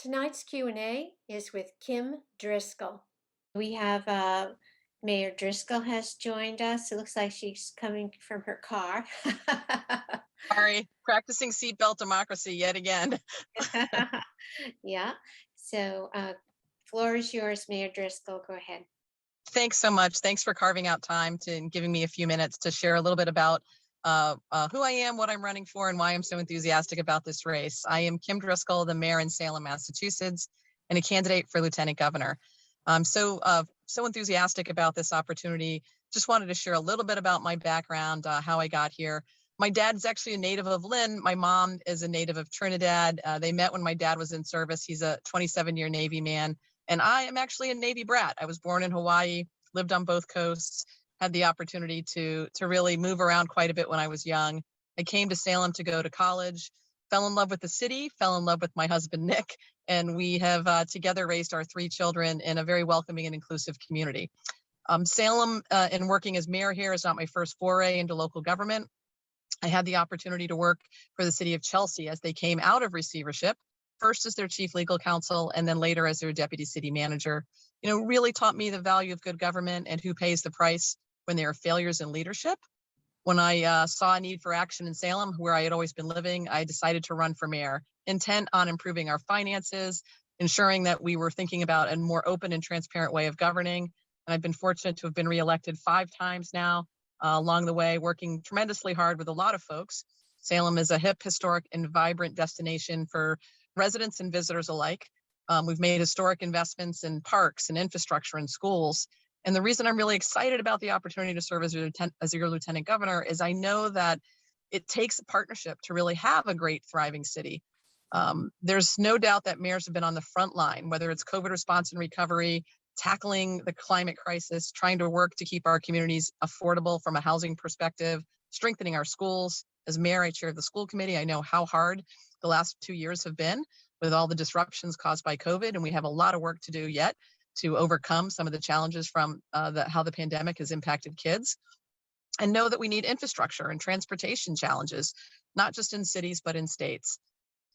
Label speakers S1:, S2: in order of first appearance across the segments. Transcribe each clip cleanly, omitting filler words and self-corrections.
S1: tonight's Q&A is with Kim Driscoll. We have Mayor Driscoll has joined us. It looks like she's coming from her car.
S2: Sorry, practicing seatbelt democracy yet again.
S1: Yeah. So floor is yours, Mayor Driscoll. Go ahead.
S2: Thanks so much. Thanks for carving out time and giving me a few minutes to share a little bit about who I am, what I'm running for, and why I'm so enthusiastic about this race. I am Kim Driscoll, the mayor in Salem, Massachusetts, and a candidate for lieutenant governor. I'm so enthusiastic about this opportunity. Just wanted to share a little bit about my background, how I got here. My dad's actually a native of Lynn. My mom is a native of Trinidad. They met when my dad was in service. He's a 27-year Navy man. And I am actually a Navy brat. I was born in Hawaii, lived on both coasts, had the opportunity to really move around quite a bit when I was young. I came to Salem to go to college, fell in love with the city, fell in love with my husband, Nick, and we have together raised our 3 children in a very welcoming and inclusive community. Salem, and working as mayor here, is not my first foray into local government. I had the opportunity to work for the city of Chelsea as they came out of receivership, first as their chief legal counsel and then later as their deputy city manager. You know, really taught me the value of good government and who pays the price when there are failures in leadership. When I saw a need for action in Salem, where I had always been living, I decided to run for mayor, intent on improving our finances, ensuring that we were thinking about a more open and transparent way of governing. And I've been fortunate to have been reelected 5 times now. Along the way, working tremendously hard with a lot of folks. Salem is a hip, historic, and vibrant destination for residents and visitors alike. We've made historic investments in parks and infrastructure and schools. And the reason I'm really excited about the opportunity to serve as your lieutenant governor is I know that it takes a partnership to really have a great, thriving city. There's no doubt that mayors have been on the front line, whether it's COVID response and recovery, tackling the climate crisis, trying to work to keep our communities affordable from a housing perspective, strengthening our schools. As mayor, I chair the school committee. I know how hard the last 2 years have been with all the disruptions caused by COVID, and we have a lot of work to do yet to overcome some of the challenges from how the pandemic has impacted kids. And know that we need infrastructure and transportation challenges, not just in cities, but in states.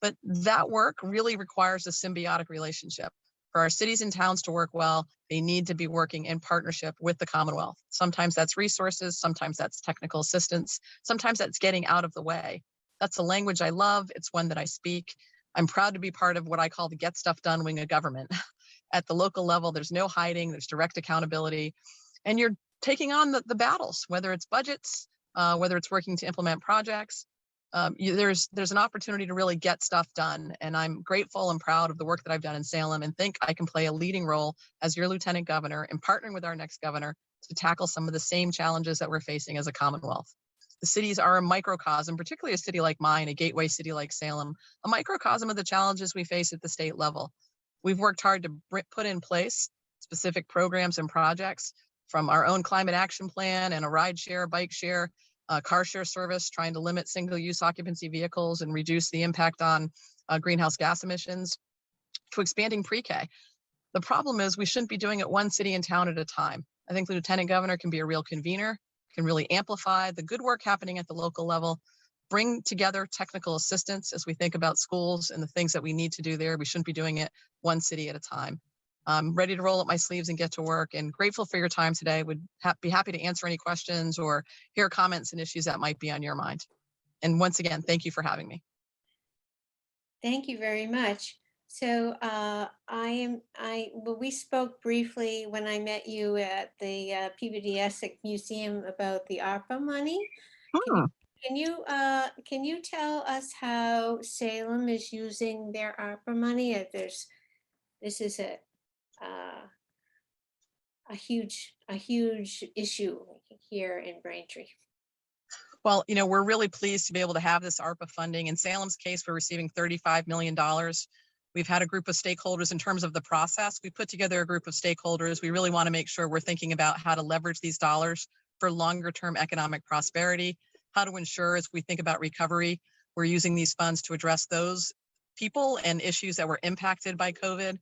S2: But that work really requires a symbiotic relationship. For our cities and towns to work well, they need to be working in partnership with the Commonwealth. Sometimes that's resources, sometimes that's technical assistance, sometimes that's getting out of the way. That's a language I love. It's one that I speak. I'm proud to be part of what I call the Get Stuff Done wing of government. At the local level, there's no hiding, there's direct accountability, and you're taking on the battles, whether it's budgets, whether it's working to implement projects. There's an opportunity to really get stuff done. And I'm grateful and proud of the work that I've done in Salem and think I can play a leading role as your lieutenant governor and partnering with our next governor to tackle some of the same challenges that we're facing as a Commonwealth. The cities are a microcosm, particularly a city like mine, a gateway city like Salem, a microcosm of the challenges we face at the state level. We've worked hard to put in place specific programs and projects, from our own climate action plan and a ride share, bike share, car share service, trying to limit single-use occupancy vehicles and reduce the impact on greenhouse gas emissions, to expanding pre-K. The problem is we shouldn't be doing it one city and town at a time. I think the lieutenant governor can be a real convener, can really amplify the good work happening at the local level, bring together technical assistance as we think about schools and the things that we need to do there. We shouldn't be doing it one city at a time. I'm ready to roll up my sleeves and get to work, and grateful for your time today. Would be happy to answer any questions or hear comments and issues that might be on your mind. And once again, thank you for having me.
S1: Thank you very much. So we spoke briefly when I met you at the Peabody Essex Museum about the ARPA money. Can you tell us how Salem is using their ARPA money? This is a huge issue here in Braintree.
S2: Well, you know, we're really pleased to be able to have this ARPA funding. In Salem's case, we're receiving $35 million. We've had a group of stakeholders in terms of the process. We put together a group of stakeholders. We really want to make sure we're thinking about how to leverage these dollars for longer term economic prosperity, how to ensure as we think about recovery, we're using these funds to address those people and issues that were impacted by COVID,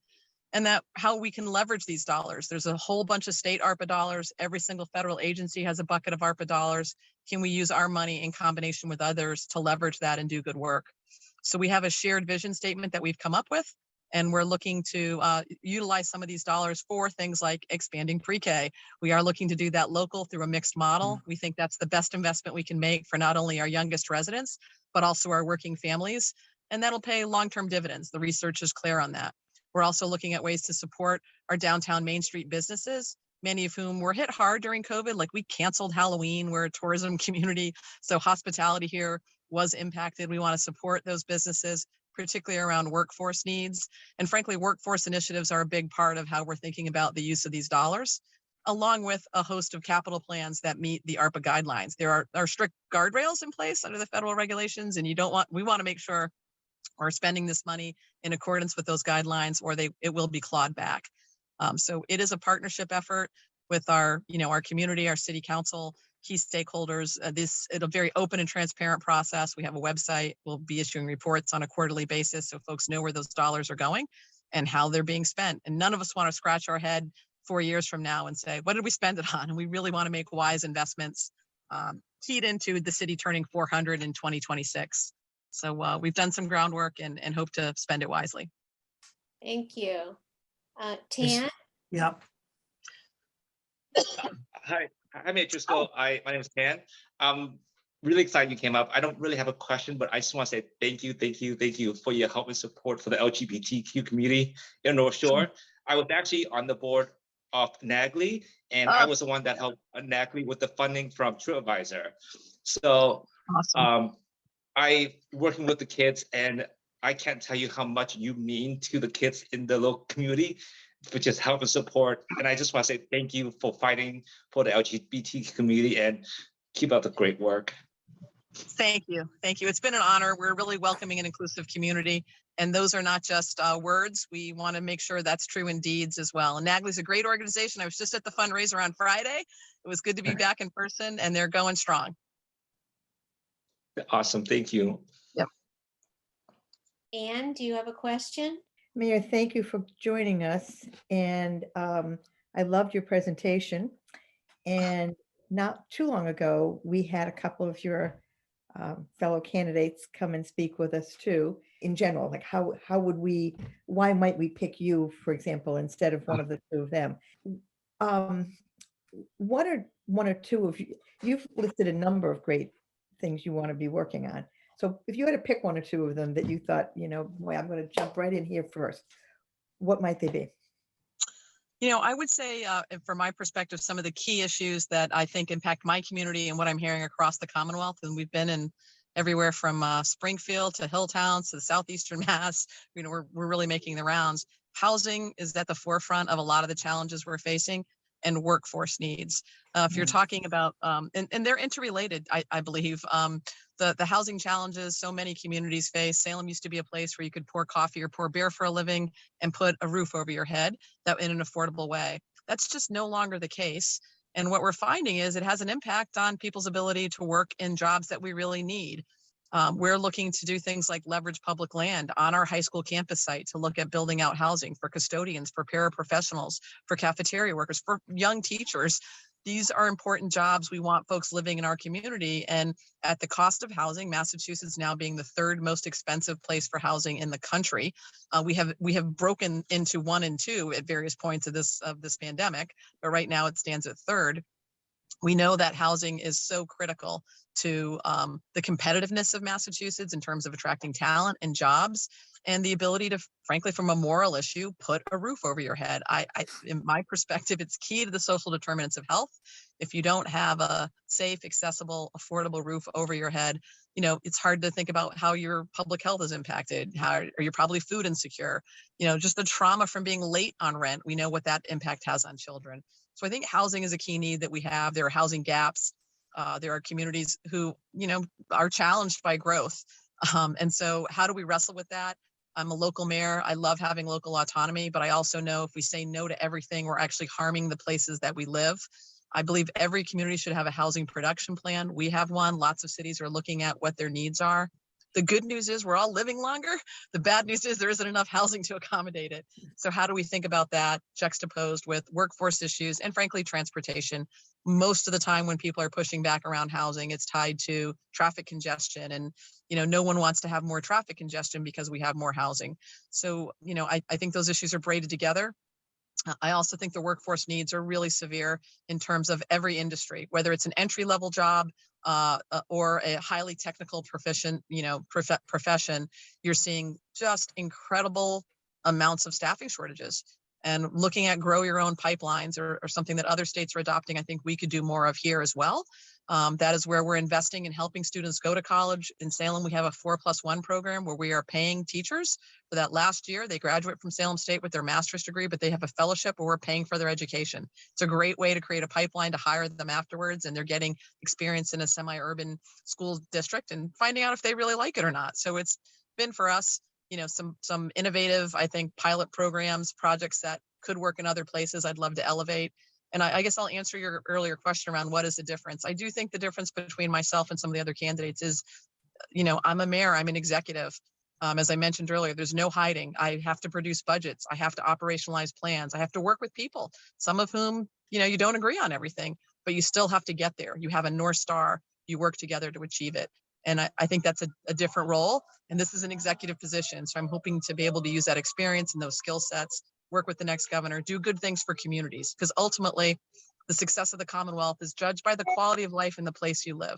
S2: and that how we can leverage these dollars. There's a whole bunch of state ARPA dollars. Every single federal agency has a bucket of ARPA dollars. Can we use our money in combination with others to leverage that and do good work? So we have a shared vision statement that we've come up with. And we're looking to utilize some of these dollars for things like expanding pre-K. We are looking to do that local through a mixed model. We think that's the best investment we can make for not only our youngest residents, but also our working families. And that'll pay long-term dividends. The research is clear on that. We're also looking at ways to support our downtown Main Street businesses, many of whom were hit hard during COVID. Like, we canceled Halloween. We're a tourism community, so hospitality here was impacted. We want to support those businesses, particularly around workforce needs. And frankly, workforce initiatives are a big part of how we're thinking about the use of these dollars, along with a host of capital plans that meet the ARPA guidelines. There are strict guardrails in place under the federal regulations, and we want to make sure we're spending this money in accordance with those guidelines, or it will be clawed back. So it is a partnership effort with our community, our city council, key stakeholders. It's a very open and transparent process. We have a website. We'll be issuing reports on a quarterly basis so folks know where those dollars are going and how they're being spent. And none of us want to scratch our head 4 years from now and say, what did we spend it on? And we really want to make wise investments keyed into the city turning 400 in 2026. So we've done some groundwork and hope to spend it wisely.
S1: Thank you. Tan?
S3: Yeah.
S4: Hi, Mayor Driscoll. My name is Tan. I'm really excited you came up. I don't really have a question, but I just want to say thank you for your help and support for the LGBTQ community in North Shore. I was actually on the board of NAGLI, and I was the one that helped NAGLI with the funding from TripAdvisor. So
S2: Awesome.
S4: I working with the kids, and I can't tell you how much you mean to the kids in the local community, for just help and support. And I just want to say thank you for fighting for the LGBT community and keep up the great work.
S2: Thank you. Thank you. It's been an honor. We're really welcoming and inclusive community. And those are not just words. We want to make sure that's true in deeds as well. And NAGLI's a great organization. I was just at the fundraiser on Friday. It was good to be back in person, and they're going strong.
S4: Awesome. Thank you.
S2: Yep.
S1: Anne, do you have a question?
S3: Mayor, thank you for joining us. And I loved your presentation. And not too long ago, we had a couple of your fellow candidates come and speak with us too. In general, like why might we pick you, for example, instead of one of the two of them? What are one or two of you? You've listed a number of great things you want to be working on. So if you had to pick one or two of them that you thought, boy, I'm going to jump right in here first, what might they be?
S2: I would say, from my perspective, some of the key issues that I think impact my community and what I'm hearing across the Commonwealth, and we've been in everywhere from Springfield to Hilltowns to the southeastern Mass, we're really making the rounds. Housing is at the forefront of a lot of the challenges we're facing, and workforce needs. If you're talking about, and they're interrelated, I believe, the housing challenges so many communities face. Salem used to be a place where you could pour coffee or pour beer for a living and put a roof over your head that in an affordable way. That's just no longer the case. And what we're finding is it has an impact on people's ability to work in jobs that we really need. We're looking to do things like leverage public land on our high school campus site to look at building out housing for custodians, for paraprofessionals, for cafeteria workers, for young teachers. These are important jobs. We want folks living in our community. And at the cost of housing, Massachusetts now being the third most expensive place for housing in the country, we have broken into 1 and 2 at various points of this pandemic, but right now it stands at third. We know that housing is so critical to the competitiveness of Massachusetts in terms of attracting talent and jobs, and the ability to, frankly, from a moral issue, put a roof over your head. In my perspective, it's key to the social determinants of health. If you don't have a safe, accessible, affordable roof over your head, it's hard to think about how your public health is impacted, or you're probably food insecure. Just the trauma from being late on rent, we know what that impact has on children. So I think housing is a key need that we have. There are housing gaps. There are communities who, are challenged by growth. And so how do we wrestle with that? I'm a local mayor. I love having local autonomy, but I also know if we say no to everything, we're actually harming the places that we live. I believe every community should have a housing production plan. We have one. Lots of cities are looking at what their needs are. The good news is we're all living longer. The bad news is there isn't enough housing to accommodate it. So how do we think about that juxtaposed with workforce issues and frankly, transportation? Most of the time when people are pushing back around housing, it's tied to traffic congestion. And, no one wants to have more traffic congestion because we have more housing. So, I think those issues are braided together. I also think the workforce needs are really severe in terms of every industry, whether it's an entry-level job or a highly technical profession. You're seeing just incredible amounts of staffing shortages. And looking at grow your own pipelines or something that other states are adopting, I think we could do more of here as well. That is where we're investing in helping students go to college. In Salem, we have a 4+1 program where we are paying teachers for that last year. They graduate from Salem State with their master's degree, but they have a fellowship where we're paying for their education. It's a great way to create a pipeline to hire them afterwards, and they're getting experience in a semi-urban school district and finding out if they really like it or not. So it's been for us, some innovative, I think, pilot programs, projects that could work in other places. I'd love to elevate. And I guess I'll answer your earlier question around what is the difference. I do think the difference between myself and some of the other candidates is, I'm a mayor, I'm an executive. As I mentioned earlier, there's no hiding. I have to produce budgets. I have to operationalize plans. I have to work with people, some of whom, you don't agree on everything, but you still have to get there. You have a North Star. You work together to achieve it. And I think that's a different role. And this is an executive position. So I'm hoping to be able to use that experience and those skill sets, work with the next governor, do good things for communities, because ultimately the success of the Commonwealth is judged by the quality of life in the place you live.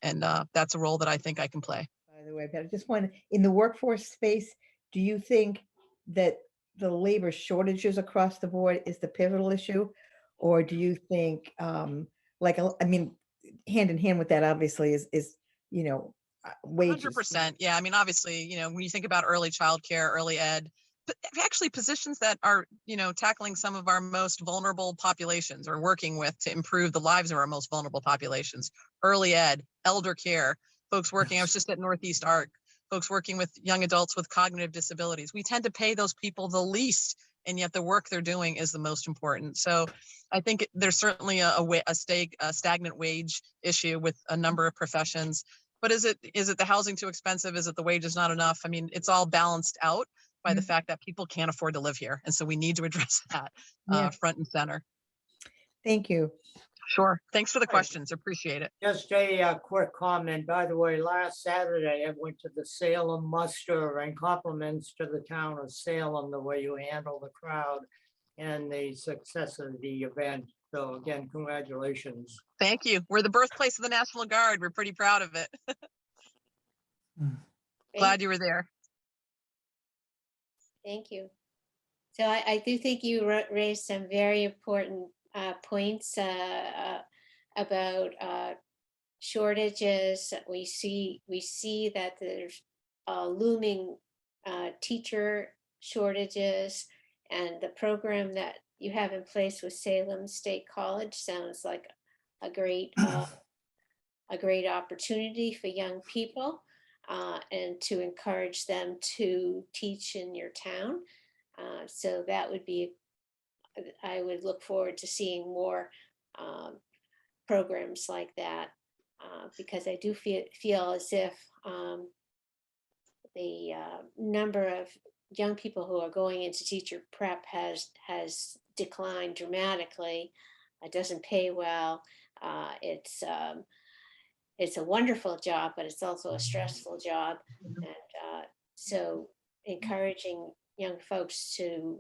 S2: And that's a role that I think I can play.
S3: By the way, but I just want, in the workforce space, do you think that the labor shortages across the board is the pivotal issue? Or do you think, hand in hand with that obviously is wages?
S2: 100%. Yeah. Obviously, when you think about early childcare, early ed, but actually positions that are, tackling some of our most vulnerable populations or working with to improve the lives of our most vulnerable populations, early ed, elder care, folks working, I was just at Northeast ARC, folks working with young adults with cognitive disabilities. We tend to pay those people the least, and yet the work they're doing is the most important. So I think there's certainly a stagnant wage issue with a number of professions. But is it the housing too expensive? Is it the wages not enough? It's all balanced out by the fact that people can't afford to live here. And so we need to address that front and center.
S3: Thank you.
S2: Sure. Thanks for the questions. Appreciate it.
S5: Just a quick comment. By the way, last Saturday, I went to the Salem muster, and compliments to the town of Salem, the way you handle the crowd and the success of the event. So again, congratulations.
S2: Thank you. We're the birthplace of the National Guard. We're pretty proud of it. Glad you were there.
S1: Thank you. So I do think you raised some very important points about shortages. We see that there's looming teacher shortages, and the program that you have in place with Salem State College sounds like a great opportunity for young people and to encourage them to teach in your town. So that would be, I would look forward to seeing more programs like that because I do feel as if the number of young people who are going into teacher prep has declined dramatically. It doesn't pay well. It's a wonderful job, but it's also a stressful job. And so encouraging young folks to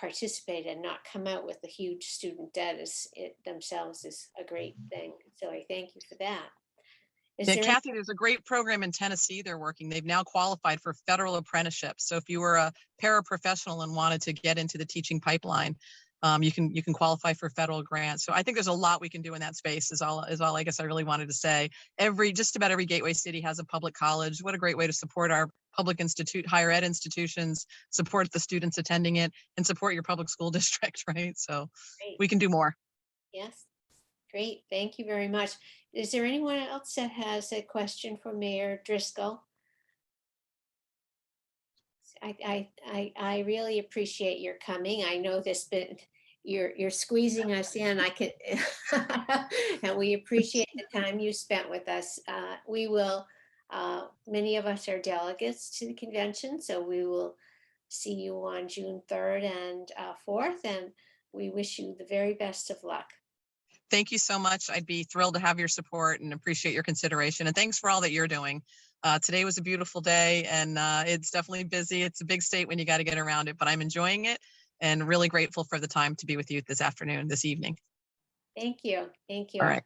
S1: participate and not come out with a huge student debt themselves is a great thing. So I thank you for that.
S2: Kathy, there's a great program in Tennessee they're working. They've now qualified for federal apprenticeships. So if you were a paraprofessional and wanted to get into the teaching pipeline, you can qualify for federal grants. So I think there's a lot we can do in that space is all I guess I really wanted to say. Just about every gateway city has a public college. What a great way to support our public higher ed institutions, support the students attending it, and support your public school district, right? So great. We can do more.
S1: Yes, great. Thank you very much. Is there anyone else that has a question for Mayor Driscoll? I really appreciate your coming. I know you're squeezing us in. And we appreciate the time you spent with us. We will Many of us are delegates to the convention, so we will see you on June 3rd and 4th, and we wish you the very best of luck.
S2: Thank you so much. I'd be thrilled to have your support and appreciate your consideration. And thanks for all that you're doing. Today was a beautiful day, and it's definitely busy. It's a big state when you got to get around it, but I'm enjoying it and really grateful for the time to be with you this evening.
S1: Thank you. Thank you.
S2: All right.